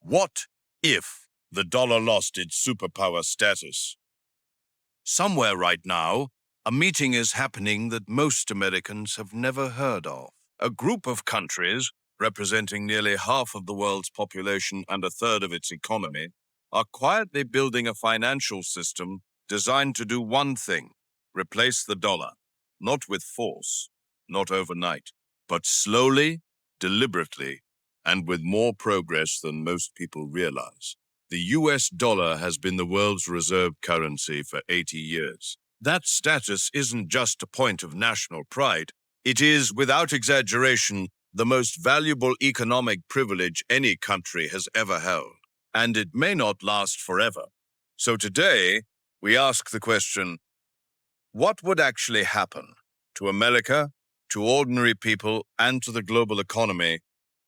What if the dollar lost its superpower status? Somewhere right now, a meeting is happening that most Americans have never heard of. A group of countries, representing nearly half of the world's population and a third of its economy, are quietly building a financial system designed to do one thing: replace the dollar. Not with force, not overnight, but slowly, deliberately, and with more progress than most people realize. The US dollar has been the world's reserve currency for 80 years. That status isn't just a point of national pride. It is, without exaggeration, the most valuable economic privilege any country has ever held. And it may not last forever. So today, we ask the question, what would actually happen to America, to ordinary people, and to the global economy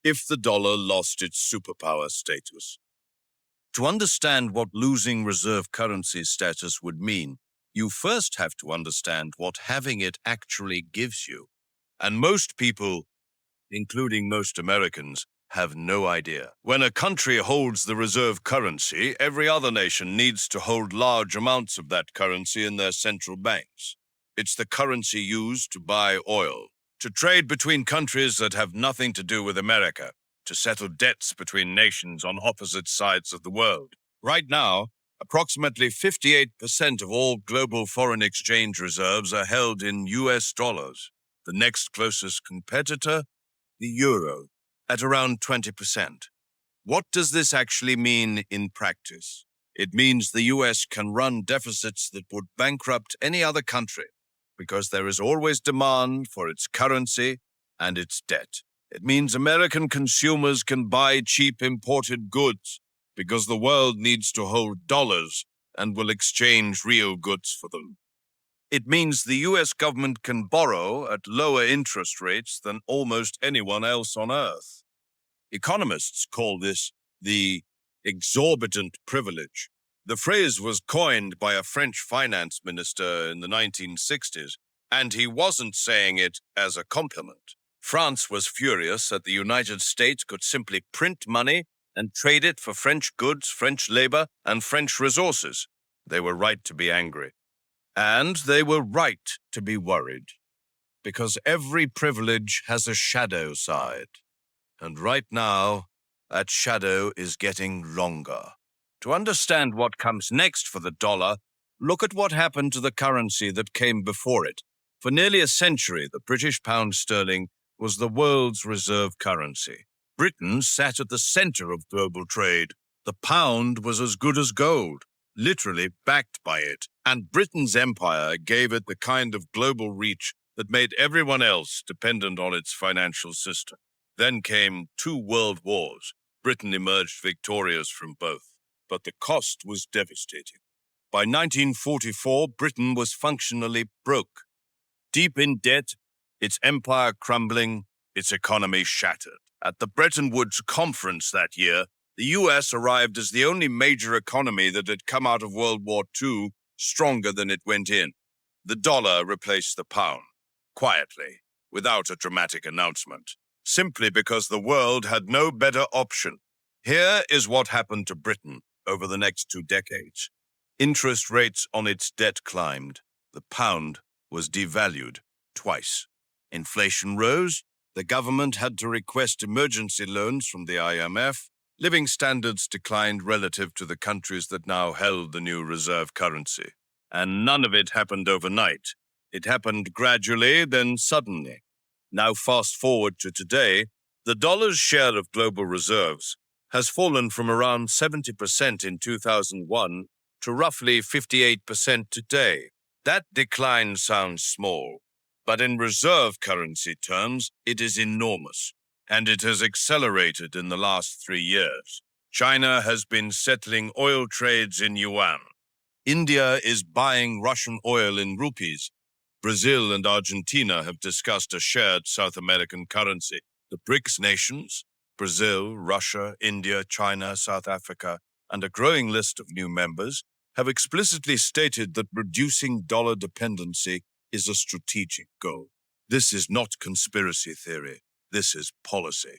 if the dollar lost its superpower status? To understand what losing reserve currency status would mean, you first have to understand what having it actually gives you. And most people, including most Americans, have no idea. When a country holds the reserve currency, every other nation needs to hold large amounts of that currency in their central banks. It's the currency used to buy oil, to trade between countries that have nothing to do with America, to settle debts between nations on opposite sides of the world. Right now, approximately 58% of all global foreign exchange reserves are held in US dollars. The next closest competitor, the euro, at around 20%. What does this actually mean in practice? It means the US can run deficits that would bankrupt any other country because there is always demand for its currency and its debt. It means American consumers can buy cheap imported goods because the world needs to hold dollars and will exchange real goods for them. It means the US government can borrow at lower interest rates than almost anyone else on Earth. Economists call this the exorbitant privilege. The phrase was coined by a French finance minister in the 1960s, and he wasn't saying it as a compliment. France was furious that the United States could simply print money and trade it for French goods, French labor, and French resources. They were right to be angry. And they were right to be worried, because every privilege has a shadow side. And right now, that shadow is getting longer. To understand what comes next for the dollar, look at what happened to the currency that came before it. For nearly a century, the British pound sterling was the world's reserve currency. Britain sat at the center of global trade. The pound was as good as gold, literally backed by it, and Britain's empire gave it the kind of global reach that made everyone else dependent on its financial system. Then came 2 world wars. Britain emerged victorious from both, but the cost was devastating. By 1944, Britain was functionally broke. Deep in debt, its empire crumbling, its economy shattered. At the Bretton Woods Conference that year, the US arrived as the only major economy that had come out of World War II stronger than it went in. The dollar replaced the pound, quietly, without a dramatic announcement, simply because the world had no better option. Here is what happened to Britain over the next 2 decades. Interest rates on its debt climbed. The pound was devalued twice. Inflation rose. The government had to request emergency loans from the IMF. Living standards declined relative to the countries that now held the new reserve currency. And none of it happened overnight. It happened gradually, then suddenly. Now fast forward to today, the dollar's share of global reserves has fallen from around 70% in 2001 to roughly 58% today. That decline sounds small, but in reserve currency terms, it is enormous, and it has accelerated in the last 3 years. China has been settling oil trades in yuan. India is buying Russian oil in rupees. Brazil and Argentina have discussed a shared South American currency. The BRICS nations, Brazil, Russia, India, China, South Africa, and a growing list of new members, have explicitly stated that reducing dollar dependency is a strategic goal. This is not conspiracy theory. This is policy.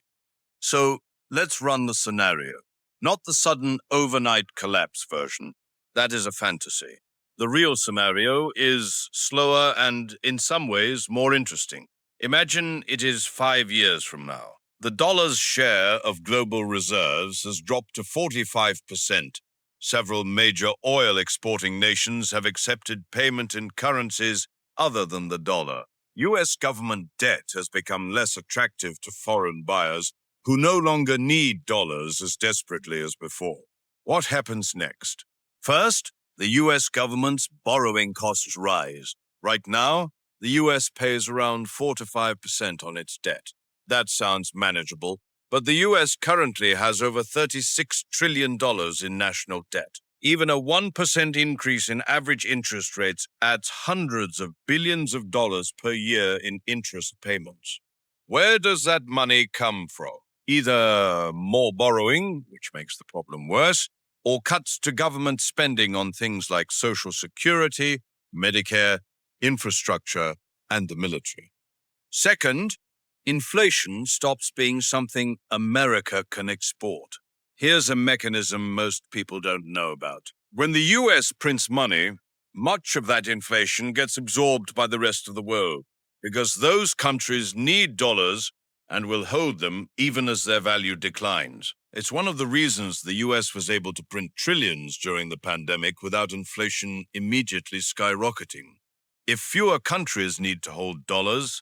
So let's run the scenario. not the sudden overnight collapse version. That is a fantasy. The real scenario is slower and, in some ways, more interesting. Imagine it is 5 years from now. The dollar's share of global reserves has dropped to 45%. Several major oil exporting nations have accepted payment in currencies other than the dollar. US government debt has become less attractive to foreign buyers who no longer need dollars as desperately as before. What happens next? First, the US government's borrowing costs rise. Right now, the US pays around 4 to 5% on its debt. That sounds manageable, but the US currently has over $36 trillion in national debt. Even a 1% increase in average interest rates adds hundreds of billions of dollars per year in interest payments. Where does that money come from? Either more borrowing, which makes the problem worse, or cuts to government spending on things like Social Security, Medicare, infrastructure, and the military. Second, inflation stops being something America can export. Here's a mechanism most people don't know about. When the US prints money, much of that inflation gets absorbed by the rest of the world, because those countries need dollars and will hold them even as their value declines. It's one of the reasons the US was able to print trillions during the pandemic without inflation immediately skyrocketing. If fewer countries need to hold dollars,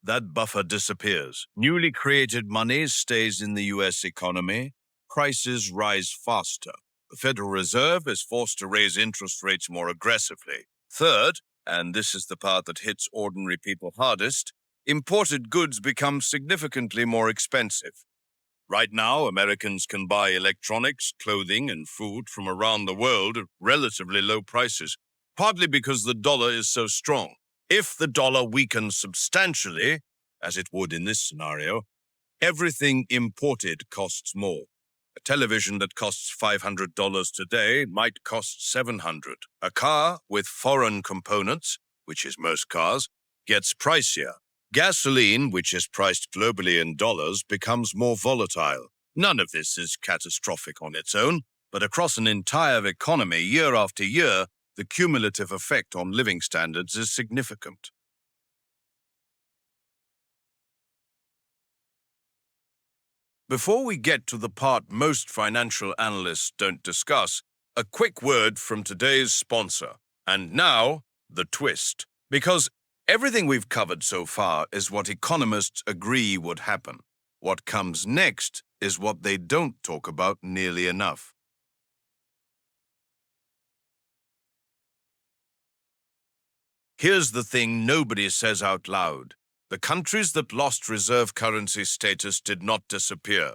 that buffer disappears. Newly created money stays in the US economy. Prices rise faster. The Federal Reserve is forced to raise interest rates more aggressively. Third, and this is the part that hits ordinary people hardest, imported goods become significantly more expensive. Right now, Americans can buy electronics, clothing, and food from around the world at relatively low prices, partly because the dollar is so strong. If the dollar weakens substantially, as it would in this scenario, everything imported costs more. A television that costs $500 today might cost $700. A car with foreign components, which is most cars, gets pricier. Gasoline, which is priced globally in dollars, becomes more volatile. None of this is catastrophic on its own, but across an entire economy, year after year, the cumulative effect on living standards is significant. Before we get to the part most financial analysts don't discuss, a quick word from today's sponsor. And now, the twist. Because everything we've covered so far is what economists agree would happen. What comes next is what they don't talk about nearly enough. Here's the thing nobody says out loud. The countries that lost reserve currency status did not disappear.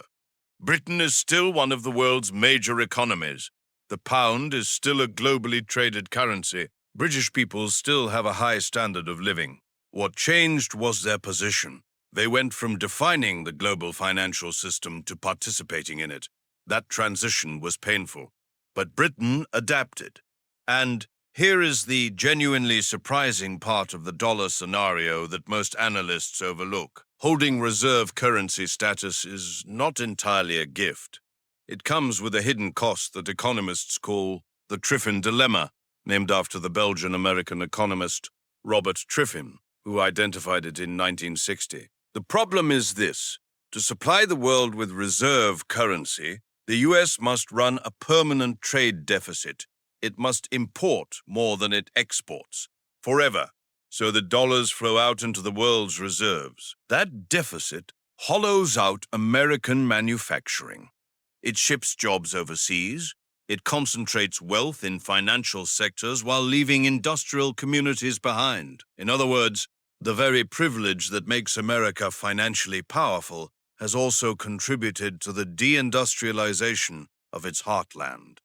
Britain is still one of the world's major economies. The pound is still a globally traded currency. British people still have a high standard of living. What changed was their position. They went from defining the global financial system to participating in it. That transition was painful. But Britain adapted. And here is the genuinely surprising part of the dollar scenario that most analysts overlook. Holding reserve currency status is not entirely a gift. It comes with a hidden cost that economists call the Triffin dilemma, named after the Belgian-American economist Robert Triffin, who identified it in 1960. The problem is this: to supply the world with reserve currency, the US must run a permanent trade deficit. It must import more than it exports, forever, so the dollars flow out into the world's reserves. That deficit hollows out American manufacturing. It ships jobs overseas. It concentrates wealth in financial sectors while leaving industrial communities behind. In other words, the very privilege that makes America financially powerful has also contributed to the deindustrialization of its heartland.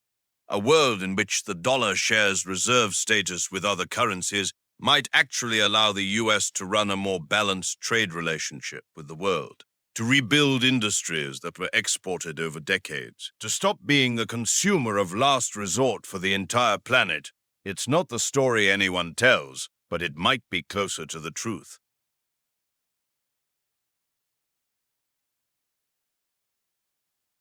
A world in which the dollar shares reserve status with other currencies might actually allow the US to run a more balanced trade relationship with the world, to rebuild industries that were exported over decades, to stop being the consumer of last resort for the entire planet. It's not the story anyone tells, but it might be closer to the truth.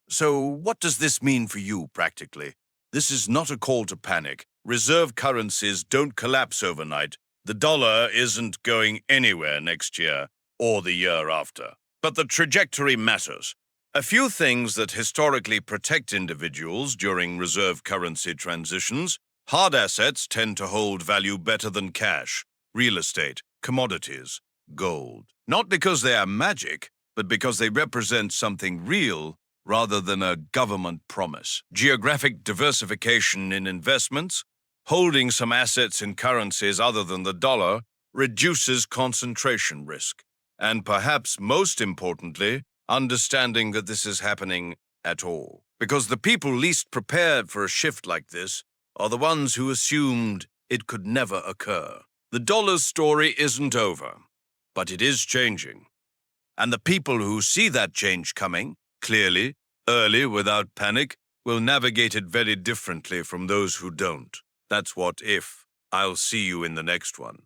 So what does this mean for you practically? This is not a call to panic. Reserve currencies don't collapse overnight. The dollar isn't going anywhere next year or the year after. But the trajectory matters. A few things that historically protect individuals during reserve currency transitions. Hard assets tend to hold value better than cash, real estate, commodities, gold. Not because they are magic, but because they represent something real rather than a government promise. Geographic diversification in investments, holding some assets in currencies other than the dollar, reduces concentration risk. And perhaps most importantly, understanding that this is happening at all. Because the people least prepared for a shift like this are the ones who assumed it could never occur. The dollar's story isn't over, but it is changing. And the people who see that change coming, clearly, early, without panic, will navigate it very differently from those who don't. That's what if. I'll see you in the next one.